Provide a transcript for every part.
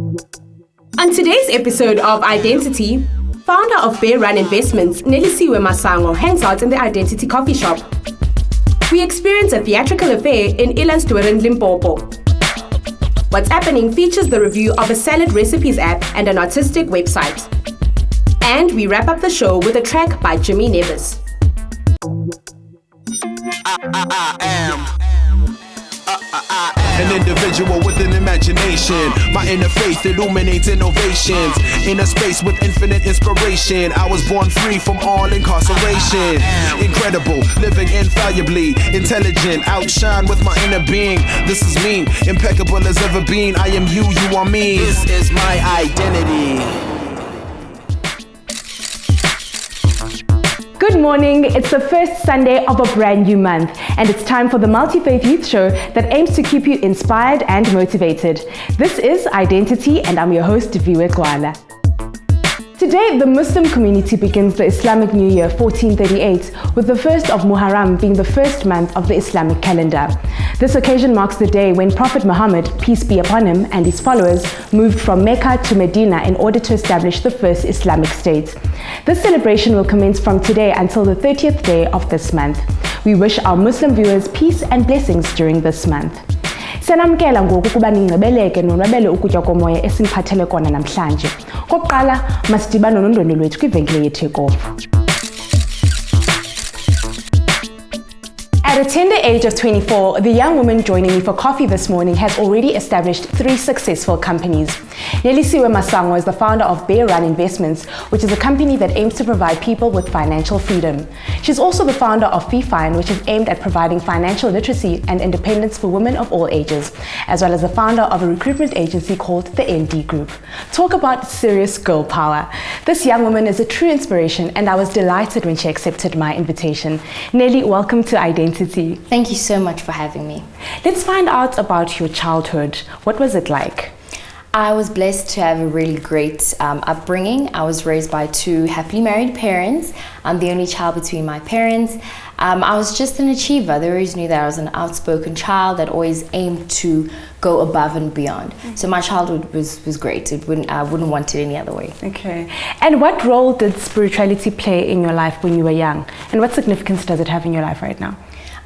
On today's episode of Identity, founder of Bear Run Investments, Ngiwa Masime, hangs out in the Identity coffee shop. We experience a theatrical affair in Limpopo. What's Happening features the review of a salad recipes app and an artistic website. And we wrap up the show with a track by Jimmy Nevis. I am an individual with an imagination. My inner faith illuminates innovations. In a space with infinite inspiration, I was born free from all incarceration. Incredible, living infallibly, intelligent, outshine with my inner being. This is me, impeccable as ever been. I am you, you are me. This is my identity. Good morning, it's the first Sunday of a brand new month, and it's time for the Multi-Faith Youth Show that aims to keep you inspired and motivated. This is Identity, and I'm your host, Viwe Gxwala. Today, the Muslim community begins the Islamic New Year 1438, with the first of Muharram being the first month of the Islamic calendar. This occasion marks the day when Prophet Muhammad, peace be upon him, and his followers moved from Mecca to Medina in order to establish the first Islamic state. This celebration will commence from today until the 30th day of this month. We wish our Muslim viewers peace and blessings during this month. Senamkela ngoku kuba ningcebeleke nonwabele ukutya komoya esimphathele kona namhlanje. Kokuqala, masidibane nondwendwe lwethu kwivenkile ye-Takeoff. At a tender age of 24, the young woman joining me for coffee this morning has already established 3 successful companies. Ngiwa Masime is the founder of Bear Run Investments, which is a company that aims to provide people with financial freedom. She's also the founder of FIFINE, which is aimed at providing financial literacy and independence for women of all ages, as well as the founder of a recruitment agency called the ND Group. Talk about serious girl power. This young woman is a true inspiration, and I was delighted when she accepted my invitation. Nelly, welcome to Identity. Thank you so much for having me. Let's find out about your childhood. What was it like? I was blessed to have a really great upbringing. I was raised by 2 happily married parents. I'm the only child between my parents. I was just an achiever. They always knew that I was an outspoken child that always aimed to go above and beyond. So my childhood was great. I wouldn't want it any other way. Okay. And what role did spirituality play in your life when you were young? And what significance does it have in your life right now?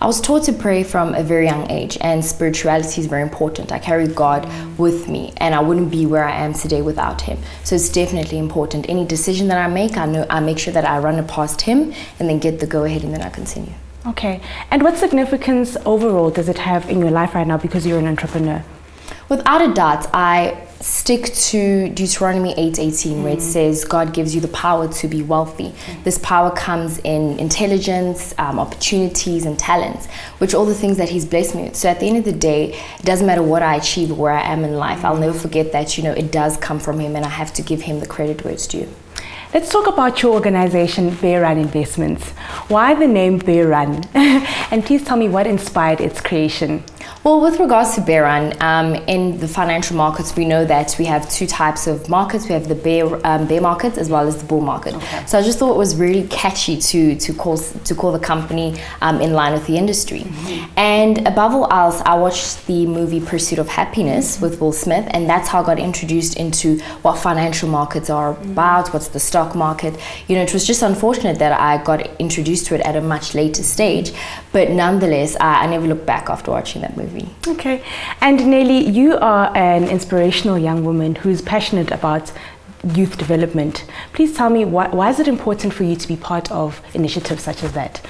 I was taught to pray from a very young age, and spirituality is very important. I carry God with me, and I wouldn't be where I am today without Him. So it's definitely important. Any decision that I make sure that I run it past Him and then get the go-ahead, and then I continue. Okay. And what significance overall does it have in your life right now because you're an entrepreneur? Without a doubt, I stick to Deuteronomy 8:18, where it says God gives you the power to be wealthy. This power comes in intelligence, opportunities, and talents, which are all the things that He's blessed me with. So at the end of the day, it doesn't matter what I achieve or where I am in life. I'll never forget that, it does come from Him, and I have to give Him the credit where it's due. Let's talk about your organization, Bear Run Investments. Why the name Bear Run? And please tell me what inspired its creation. Well, with regards to Bear Run, in the financial markets, we know that we have 2 types of markets. We have the bear market as well as the bull market. Okay. So I just thought it was really catchy to call the company in line with the industry. And above all else, I watched the movie Pursuit of Happiness with Will Smith, and that's how I got introduced into what financial markets are about, what's the stock market. It was just unfortunate that I got introduced to it at a much later stage, but nonetheless, I never looked back after watching that movie. Okay. And Nelly, you are an inspirational young woman who's passionate about youth development. Please tell me, why is it important for you to be part of initiatives such as that?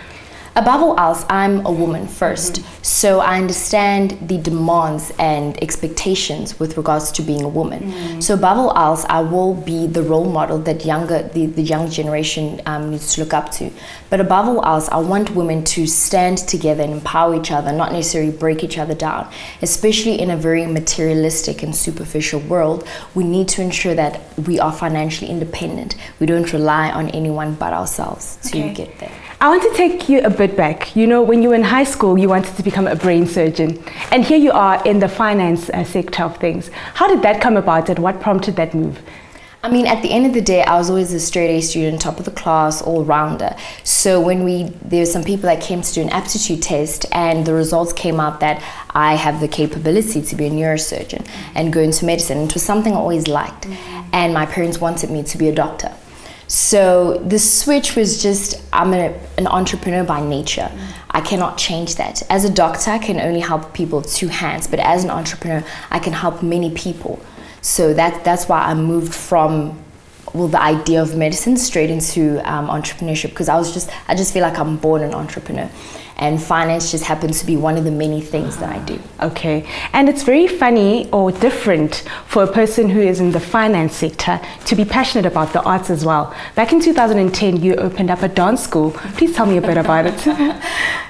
Above all else, I'm a woman first, so I understand the demands and expectations with regards to being a woman. So above all else, I will be the role model that the young generation needs to look up to. But above all else, I want women to stand together and empower each other, not necessarily break each other down. Especially in a very materialistic and superficial world, we need to ensure that we are financially independent. We don't rely on anyone but ourselves to get there. I want to take you a bit back. When you were in high school, you wanted to become a brain surgeon. And here you are in the finance sector of things. How did that come about and what prompted that move? I mean, at the end of the day, I was always a straight A student, top of the class, all-rounder. So when there were some people that came to do an aptitude test, and the results came out that I have the capability to be a neurosurgeon and go into medicine. It was something I always liked. And my parents wanted me to be a doctor. So the switch was just, I'm an entrepreneur by nature. I cannot change that. As a doctor, I can only help people with 2 hands, but as an entrepreneur, I can help many people. So that's why I moved from, well, the idea of medicine straight into entrepreneurship, because I just feel like I'm born an entrepreneur. And finance just happens to be one of the many things that I do. Okay, and it's very funny or different for a person who is in the finance sector to be passionate about the arts as well. Back in 2010, you opened up a dance school. Please tell me a bit about it.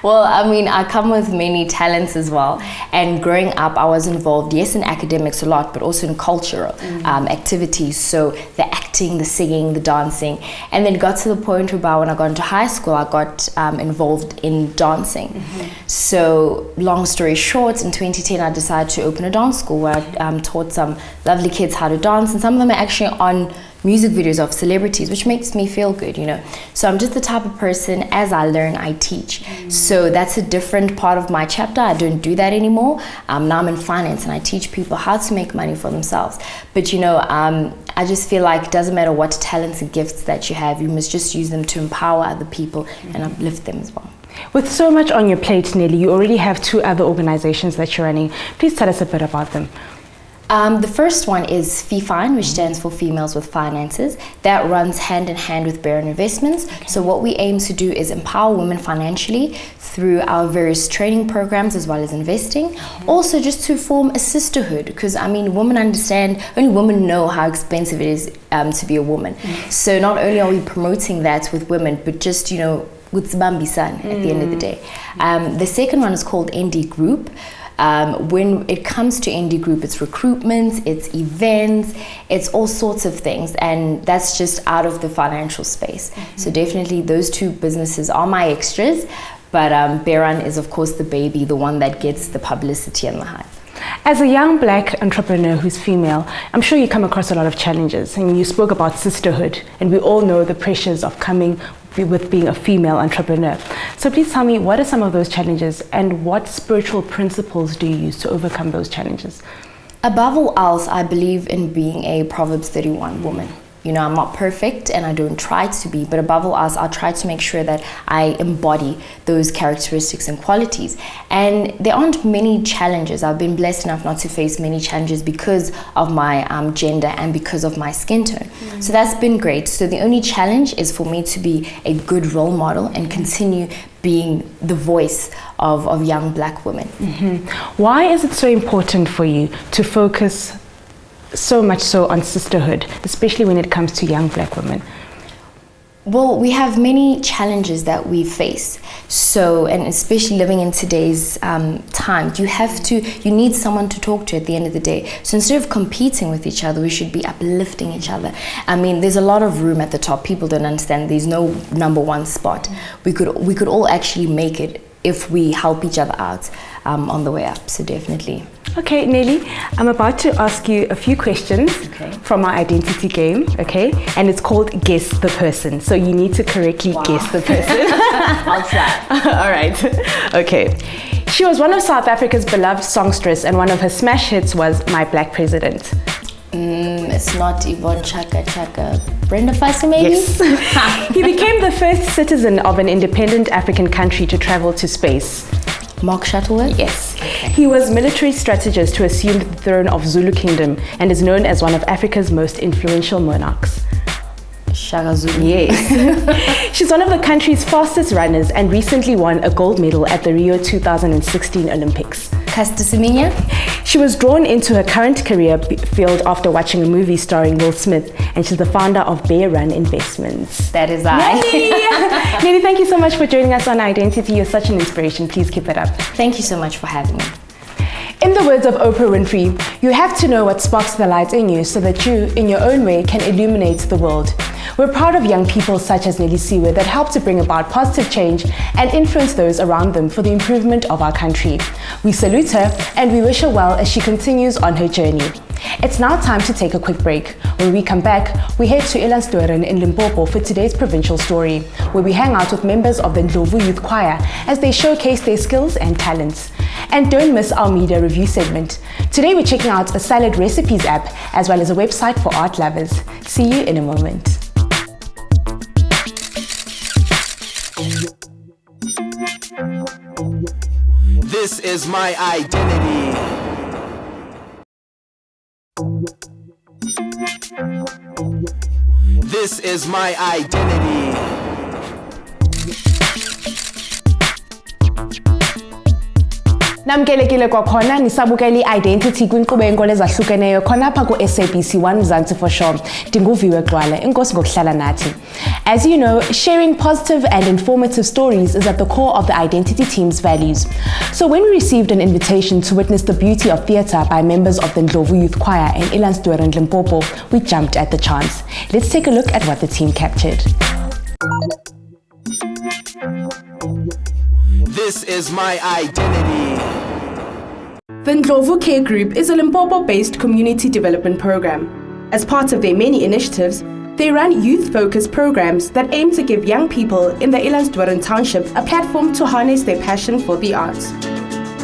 Well, I mean, I come with many talents as well. And growing up, I was involved, yes, in academics a lot, but also in cultural activities. So the acting, the singing, the dancing. And then it got to the point where when I got into high school, I got involved in dancing. So long story short, in 2010 I decided to open a dance school where I taught some lovely kids how to dance, and some of them are actually on music videos of celebrities, which makes me feel good, you know. So I'm just the type of person, as I learn, I teach. So that's a different part of my chapter. I don't do that anymore. Now I'm in finance and I teach people how to make money for themselves. But you know, I just feel like it doesn't matter what talents and gifts that you have, you must just use them to empower other people and uplift them as well. With so much on your plate, Nelly, you already have 2 other organizations that you're running. Please tell us a bit about them. The first one is FIFINE, which stands for Females with Finances. That runs hand in hand with Baron Investments. So what we aim to do is empower women financially through our various training programs as well as investing. Also just to form a sisterhood, because I mean, women understand, only women know how expensive it is to be a woman. So not only are we promoting that with women, but just, you know, with Zibambisan at the end of the day. The second one is called ND Group. When it comes to ND Group, it's recruitment, it's events, it's all sorts of things, and that's just out of the financial space. So definitely those 2 businesses are my extras, but Baron is of course the baby, the one that gets the publicity and the hype. As a young black entrepreneur who's female, I'm sure you come across a lot of challenges, and you spoke about sisterhood, and we all know the pressures of coming with being a female entrepreneur. So please tell me, what are some of those challenges, and what spiritual principles do you use to overcome those challenges? Above all else, I believe in being a Proverbs 31 woman. You know, I'm not perfect and I don't try to be, but above all else, I'll try to make sure that I embody those characteristics and qualities. And there aren't many challenges. I've been blessed enough not to face many challenges because of my gender and because of my skin tone. So that's been great. So the only challenge is for me to be a good role model and continue being the voice of young black women. Why is it so important for you to focus so much so on sisterhood, especially when it comes to young black women? Well, we have many challenges that we face. So, and especially living in today's time, you need someone to talk to at the end of the day. So instead of competing with each other, we should be uplifting each other. I mean, there's a lot of room at the top. People don't understand there's no number 1 spot. We could all actually make it if we help each other out on the way up. So definitely. Okay, Nelly, I'm about to ask you a few questions from our identity game, okay? And it's called Guess the Person. So you need to correctly guess the person. I'll try. All right. Okay. She was one of South Africa's beloved songstress, and one of her smash hits was My Black President. It's not Yvonne Chaka. Brenda Fassie, maybe? Yes. He became the first citizen of an independent African country to travel to space. Mark Shuttleworth? Yes. Okay. He was military strategist who assumed the throne of Zulu Kingdom and is known as one of Africa's most influential monarchs. Shaka Zulu. Yes. She's one of the country's fastest runners and recently won a gold medal at the Rio 2016 Olympics. Caster Semenya? She was drawn into her current career field after watching a movie starring Will Smith, and she's the founder of Bear Run Investments. That is I. Nelly, thank you so much for joining us on Identity. You're such an inspiration. Please keep it up. Thank you so much for having me. In the words of Oprah Winfrey, you have to know what sparks the light in you so that you, in your own way, can illuminate the world. We're proud of young people such as Siwe that help to bring about positive change and influence those around them for the improvement of our country. We salute her and we wish her well as she continues on her journey. It's now time to take a quick break. When we come back, we head to Ilanstoren in Limpopo for today's provincial story, where we hang out with members of the Ndlovu Youth Choir as they showcase their skills and talents. And don't miss our media review segment. Today we're checking out a salad recipes app as well as a website for art lovers. See you in a moment. This is my identity. This is my identity. Namkelekile kwakhona nisabukela i-Identity kwinkqubo yenkolo ezahlukeneyo khona apha ku SABC 1 Mzansi for sure. Viwe Gxwala, inkosi ngokuhlala nathi. As you know, sharing positive and informative stories is at the core of the Identity team's values. So when we received an invitation to witness the beauty of theatre by members of the Ndlovu Youth Choir in Ilanstoren, Limpopo, we jumped at the chance. Let's take a look at what the team captured. This is my identity. The Ndlovu Care Group is a Limpopo-based community development program. As part of their many initiatives, they run youth-focused programs that aim to give young people in the Ilanstoren township a platform to harness their passion for the arts.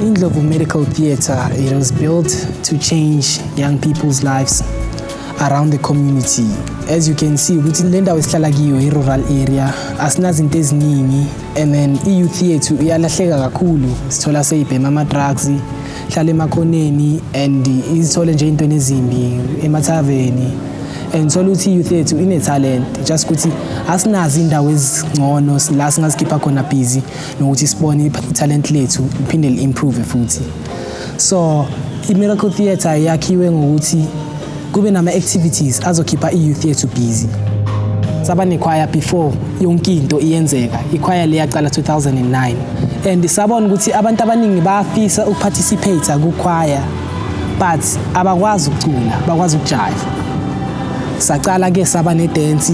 Ndlovu Medical Theatre, it was built to change young people's lives around the community. As you can see, within Lenda Westlala Giyo, rural area, asinazinto eziningi, and then i-youth yethu iyalahleka kakhulu. Sithola seyibhema ama-drugs, hlala emakhoneni, and izithole nje into ezimbi emathaveni. And so luthi youth yethu ine-talent, just ukuthi asinazi indawo ezingcono la singazikhipha khona busy nokuthi sibone i-talent lethu liphinde li-improve futhi. So i-Miracle Theatre yakhiwe ngokuthi kube nama-activities azokhipha i-youth yethu busy. Saba ne-choir before yonke into iyenzeka. I-choir le yaqala 2009 and sabona ukuthi abantu abaningi bayafisa ukuparticipate ku-choir but abakwazi ukucula, bakwazi ukujive. Saqala ke saba ne-dance,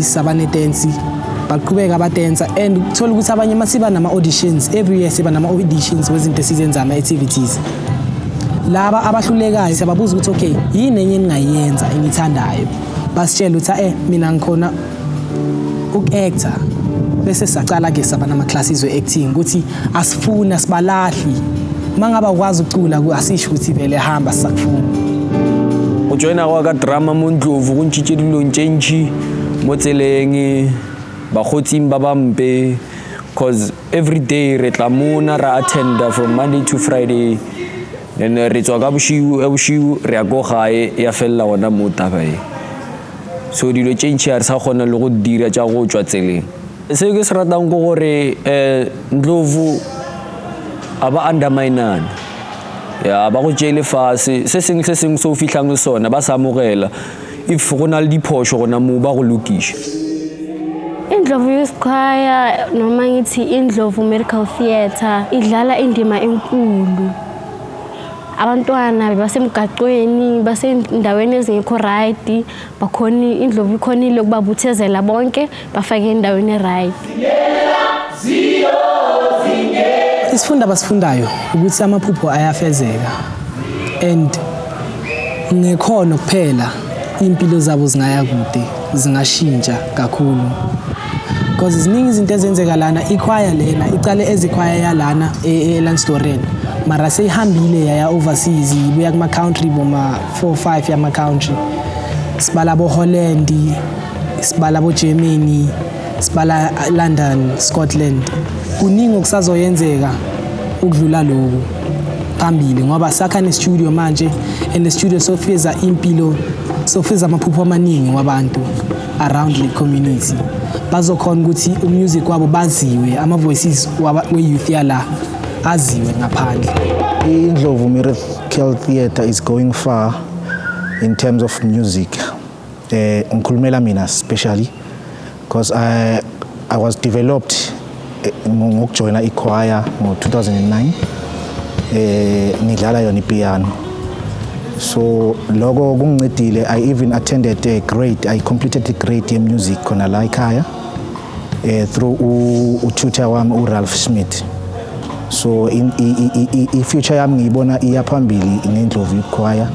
baqhubeka abadancer and uthola ukuthi abanye masiba nama-auditions, every year siba nama-auditions wezinto esizenza ama-activities. Laba abahlulekayo siyababuza ukuthi okay yini enye engingayenza engithandayo, basitshela ukuthi mina ngikhona uku-actor, bese sacala ke saba nama-classes we-acting ukuthi asifuna sibalahli mangaba ukwazi ukucula asisho ukuthi vele hamba sakufuna. Ujoina kwa drama mo Ndlovu kuntshitshela lontshentshi mo tseleng bagotsi ba bampe cause every day re tla mona ra attend from Monday to Friday. And re tswa ka boshiu re a go gae ya fella ona mo tabae. So dilo tshentshi a re sa gona le go dira tsa go tswa tseleng. Se ke se ratang go gore Ndlovu aba underminana. Ya ba go jele fase se seng so fihlang le sona ba sa mogela if go na le diphosho gona mo ba go lokisha. Ndlovu Youth Choir noma ngithi Ndlovu Medical Theatre idlala indima enkulu. Abantwana basemgaqweni basendaweni ezingekho right bakhona Ndlovu ikhonile ukubabuthezela bonke bafake endaweni e-right. Isifunda basifundayo ukuthi amaphupho ayafezeka and ngekhono kuphela impilo zabo zingaya kude zingashintsha kakhulu because ziningi izinto ezenzeka lana. I-choir lena iqale ezichoir yalana eLanstoren mara seyihambile yaya overseas ibuya kuma-country boma 4-5 yama-country. Sibala bo-Holland, sibala bo-Germany, sibala London, Scotland. Kuningi okusazoyenzeka ukudlula lokhu phambili ngoba sakha ne-studio manje and the-studio sofeza impilo sofeza amaphupho amaningi wabantu around the community. Bazokhona ukuthi umusic wabo baziwe, ama-voices we-youth yala aziwe ngaphandle. Ndlovu Medical Theatre is going far in terms of music. Ngikhulumela mina especially because I was developed ngokujoina i-choir ngo 2009 ngidlala yona ipiano. So logo kungincedile. I even attended a grade. I completed a grade in music khona la ekhaya through ututor wami uRalph Smith. So in future yami ngibona iya phambili ngeNdlovu Youth Choir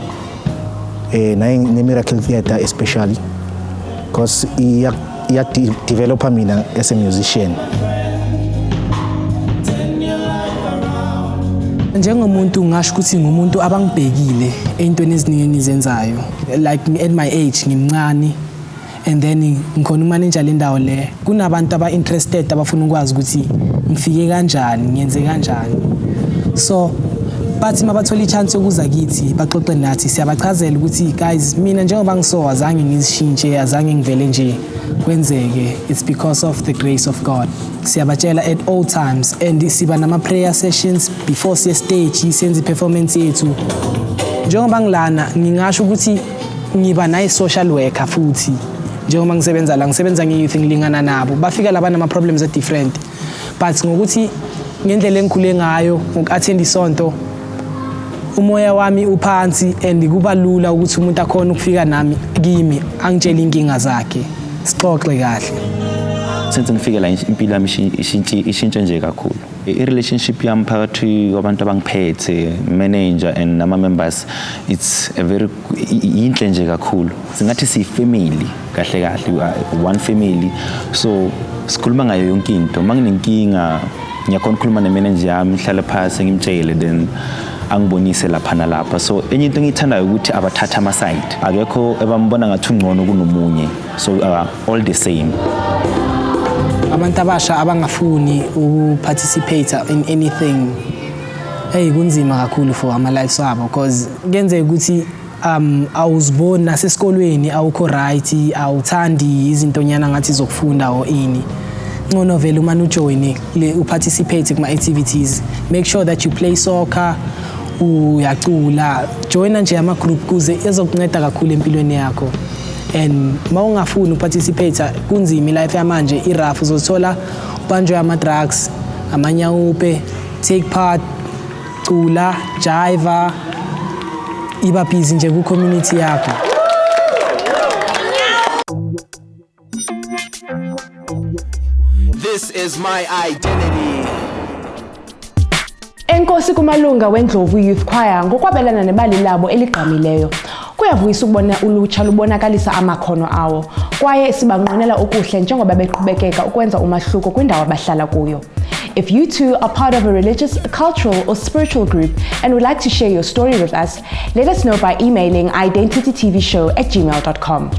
ne Miracle Theatre especially because iya develop mina as a musician. Njengomuntu ngasho ukuthi ngumuntu abangibhekile entweni eziningi nizenzayo, like at my age ngimncane, and then ngikhona umanager le ndawo le kunabantu aba interested abafuna ukwazi ukuthi ngifike kanjani ngiyenze kanjani. So bathi mabathola ichance yokuza kithi baxoxe nathi siyabachazela ukuthi guys mina njengoba ngisowa azange ngizishintshe azange ngivele nje kwenzeke, it's because of the grace of God. Siyabatshela at all times and siba nama prayer sessions before siye stage senze performance yethu. Njengoba ngilana ngingasho ukuthi ngiba naye social worker futhi njengoba ngisebenza la ngisebenza nge-youth ngilingana nabo bafika laba nama problems are different, but ngokuthi ngendlela engikhule ngayo ngoku-attend isonto umoya wami uphansi and kuba lula ukuthi umuntu akhona ukufika nami kimi angitshela inkinga zakhe sixoxe kahle. Since ngifike la impilo yami ishintshe nje kakhulu. I-relationship yami phakathi kwabantu abangiphethe manager and nama members it's a very inhle nje kakhulu. Singathi si-family kahle one family, so sikhuluma ngayo yonke into. Manginenkinga ngiyakhona ukukhuluma ne-manager yami ngihlale phansi ngimtshele then angibonise lapha nalapha. So enye into engiyithandayo ukuthi abathatha ama-side akekho ebambona ngathi ungcono kunomunye, so all the same. Abantu abasha abangafuni uparticipate in anything kunzima kakhulu for ama lives wabo because kuyenzeka ukuthi awuziboni nasesikolweni awukho right awuthandi izintonyana ngathi zokufunda or ini. Ngono vele uma ujoin uparticipate kuma activities, make sure that you play soccer, uyacula, joina nje ama group kuze ezokunceda kakhulu empilweni yakho. And mawungafuni uparticipate kunzima life yamanje irafu uzothola ubanjwe ama drugs amanyawupe, take part, cula, jive, iba busy nje ku community yakho. This is my identity. Enkosi kumalunga weNdlovu Youth Choir ngokwabelana nebali labo eligqamileyo. Kuyavuyisa ukubona ulutsha lubonakalisa amakhono awo kwaye sibanqwenela okuhle njengoba beqhubekeka ukwenza umahluko kwindawo abahlala kuyo. If you too are part of a religious, cultural or spiritual group and would like to share your story with us, let us know by emailing identitytvshow@gmail.com.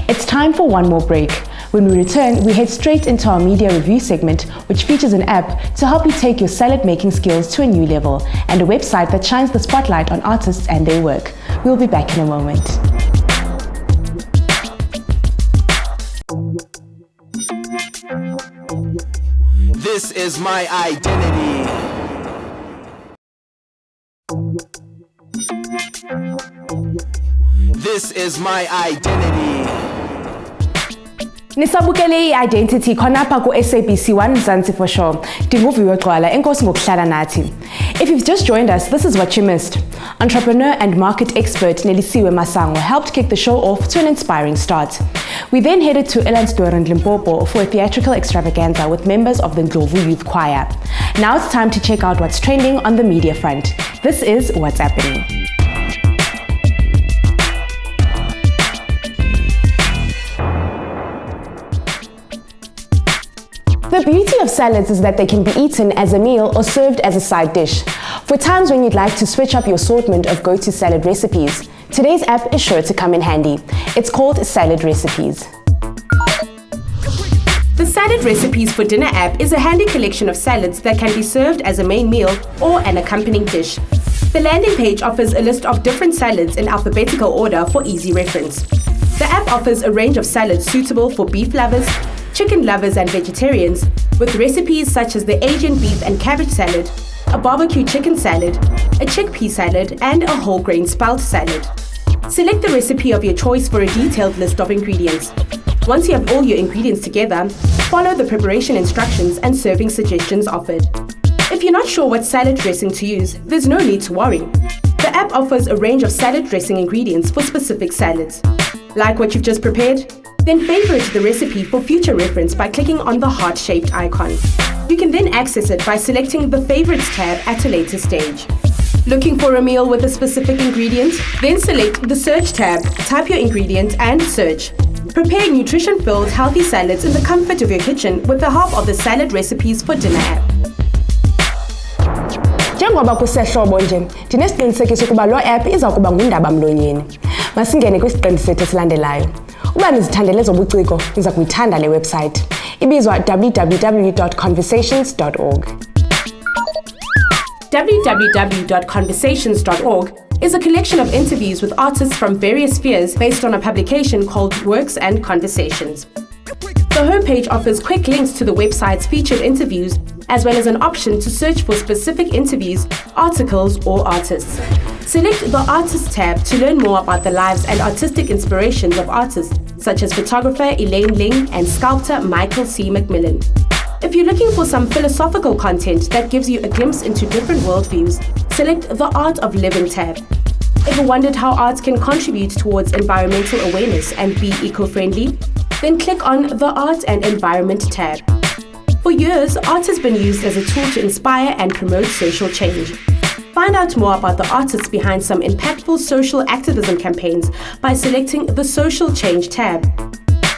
It's time for one more break. When we return, we head straight into our media review segment, which features an app to help you take your salad making skills to a new level and a website that shines the spotlight on artists and their work. We'll be back in a moment. This is my identity. This is my identity. Nisabukele i-Identity khonapha ku SABC 1 Mzansians show. Viwe Gxwala, enkosi ngokuhlala nathi. If you've just joined us, this is what you missed. Entrepreneur and market expert Ngiwa Masime helped kick the show off to an inspiring start. We then headed to Limpopo for a theatrical extravaganza with members of the Ndlovu Youth Choir. Now it's time to check out what's trending on the media front. This is What's Happening. The beauty of salads is that they can be eaten as a meal or served as a side dish. For times when you'd like to switch up your assortment of go-to salad recipes, today's app is sure to come in handy. It's called Salad Recipes. The Salad Recipes for Dinner app is a handy collection of salads that can be served as a main meal or an accompanying dish. The landing page offers a list of different salads in alphabetical order for easy reference. The app offers a range of salads suitable for beef lovers, chicken lovers and vegetarians, with recipes such as the Asian beef and cabbage salad, a barbecue chicken salad, a chickpea salad, and a whole grain spelt salad. Select the recipe of your choice for a detailed list of ingredients. Once you have all your ingredients together, follow the preparation instructions and serving suggestions offered. If you're not sure what salad dressing to use, there's no need to worry. The app offers a range of salad dressing ingredients for specific salads. Like what you've just prepared? Then favorite the recipe for future reference by clicking on the heart-shaped icon. You can then access it by selecting the Favorites tab at a later stage. Looking for a meal with a specific ingredient? Then select the Search tab, type your ingredient and search. Prepare nutrition-filled healthy salads in the comfort of your kitchen with the help of the Salad Recipes for Dinner app. Njengoba kusehlobo nje, ndinesiqinisekiso ukuba lo app iza kuba ngundaba mlonyeni. Masingene kwisiqinisekiso esilandelayo. Uba nizithandele zobuciko, niza kuyithanda le website. Ibizwa www.conversations.org. www.conversations.org is a collection of interviews with artists from various spheres based on a publication called Works and Conversations. The homepage offers quick links to the website's featured interviews, as well as an option to search for specific interviews, articles, or artists. Select the Artists tab to learn more about the lives and artistic inspirations of artists such as photographer Elaine Ling and sculptor Michael C. McMillan. If you're looking for some philosophical content that gives you a glimpse into different worldviews, select the Art of Living tab. Ever wondered how art can contribute towards environmental awareness and be eco-friendly? Then click on the Art and Environment tab. For years, art has been used as a tool to inspire and promote social change. Find out more about the artists behind some impactful social activism campaigns by selecting the Social Change tab.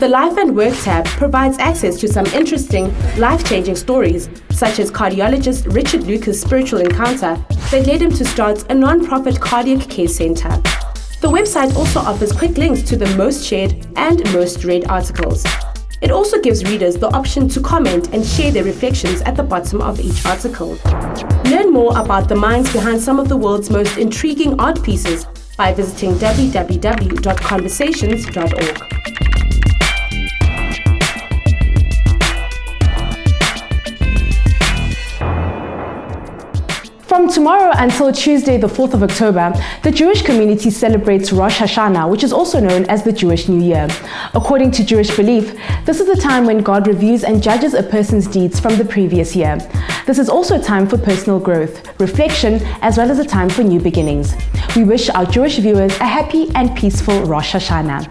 The Life and Work tab provides access to some interesting, life-changing stories, such as cardiologist Richard Lucas' spiritual encounter that led him to start a non-profit cardiac care center. The website also offers quick links to the most shared and most read articles. It also gives readers the option to comment and share their reflections at the bottom of each article. Learn more about the minds behind some of the world's most intriguing art pieces by visiting www.conversations.org. From tomorrow until Tuesday, the 4th of October, the Jewish community celebrates Rosh Hashanah, which is also known as the Jewish New Year. According to Jewish belief, this is the time when God reviews and judges a person's deeds from the previous year. This is also a time for personal growth, reflection, as well as a time for new beginnings. We wish our Jewish viewers a happy and peaceful Rosh Hashanah.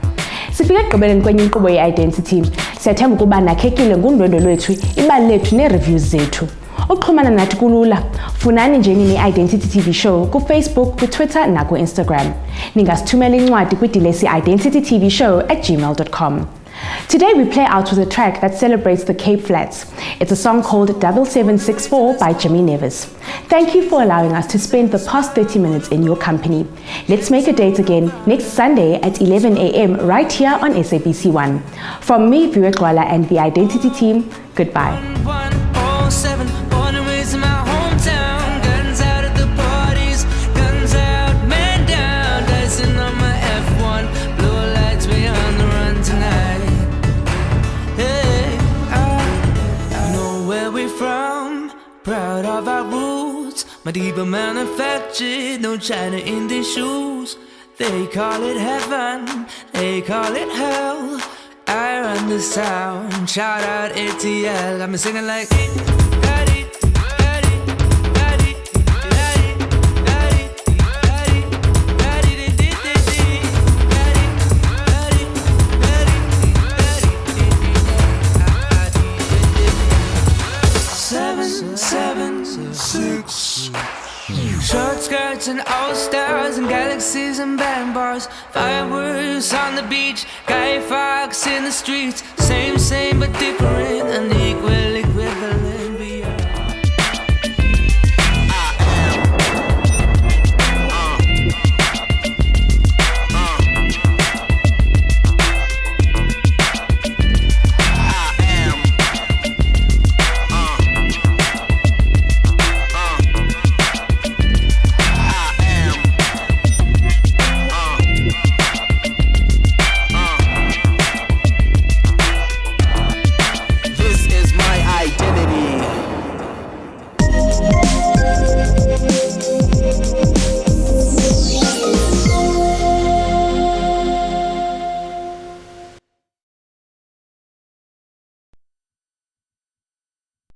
Sifika ekugqibeleni kwenye inkqubo ye-Identity. Siyathemba ukuba nakhekile ngundwendwe lwethu, ibali lethu nee-reviews zethu. Uxhumana nathi kulula. Funani nje ni-Identity TV show ku-Facebook, ku-Twitter naku-Instagram. Ningasithumela incwadi kwidilesi identitytvshow@gmail.com. Today we play out with a track that celebrates the Cape Flats. It's a song called 7764 by Jimmy Nevis. Thank you for allowing us to spend the past 30 minutes in your company. Let's make a date again next Sunday at 11 a.m. right here on SABC 1. From me, Viwe Gxwala, and the Identity team, goodbye. 107, born and raised in my hometown. Guns out at the parties, guns out, man down. Dicing on my F1, blue lights, we on the run tonight. Hey, I know where we're from, proud of our roots. My deeper manufactured, no China in these shoes. They call it heaven, they call it hell. I run the sound, shout out ATL. Got me singing like daddy, daddy, daddy, daddy, daddy, daddy, daddy, daddy, 776. Short skirts and all stars and galaxies and band bars. Fireworks on the beach, Guy Fawkes in the streets. Same but different, unequally